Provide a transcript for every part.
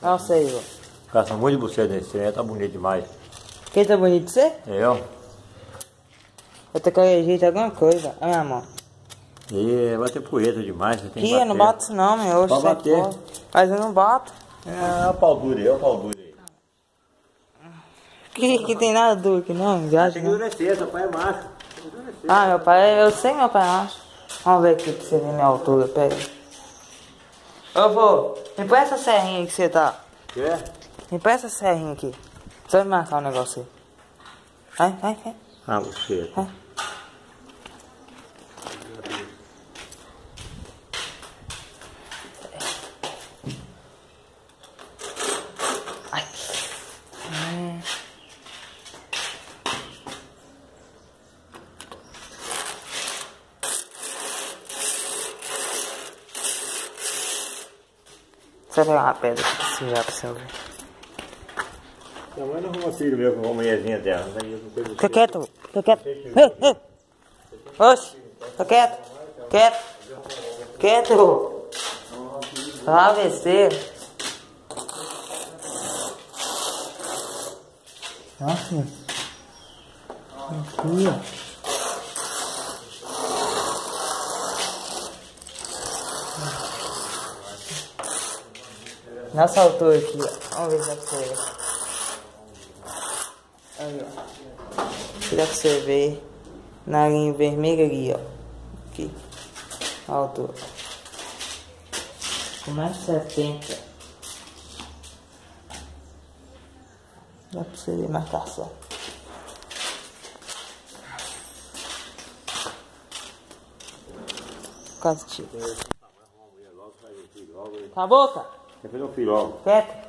Nossa aí, ó. Caça muito de você nesse trem, tá bonito demais. Quem tá bonito de você? Eu? Eu tô querendo jeito alguma coisa. Olha minha mão. E vai ter poeira demais, você tem que Aqui, eu não bato isso não, meu. Hoje pode sai bater. fora. Mas eu não bato. É o pau duro aí, é o pau duro aí. Que tem nada duro aqui não, Tem viagem que não. endurecer, seu pai é macho. Ah, meu pai, eu sei meu pai acha. Vamos ver aqui pra você ver minha altura, pega. Ô vô, me põe essa serrinha aí que você tá. Quer? Me põe essa serrinha aqui. Só me marcar um negócio aí. Vai. Ah, você. Vai. Ai. Você vai pegar uma pedra aqui pra você ver. Minha mãe não arruma filho meu com a mulherzinha dela. Fica quieto. Oxe, fica quieto. Vai AVC. Nossa. Aqui, ó. Nessa altura aqui, ó. Vamos ver se dá pra você ver. Aí, ó. Aqui dá pra você ver. Na linha vermelha ali, ó. Aqui. A altura. 1,70 m. Dá pra você ver a marcação. Quase tiro. Cala a boca! Quer fazer um filho logo? Quieto.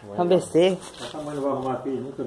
Uma besteira. Essa mãe não vai arrumar filho nunca.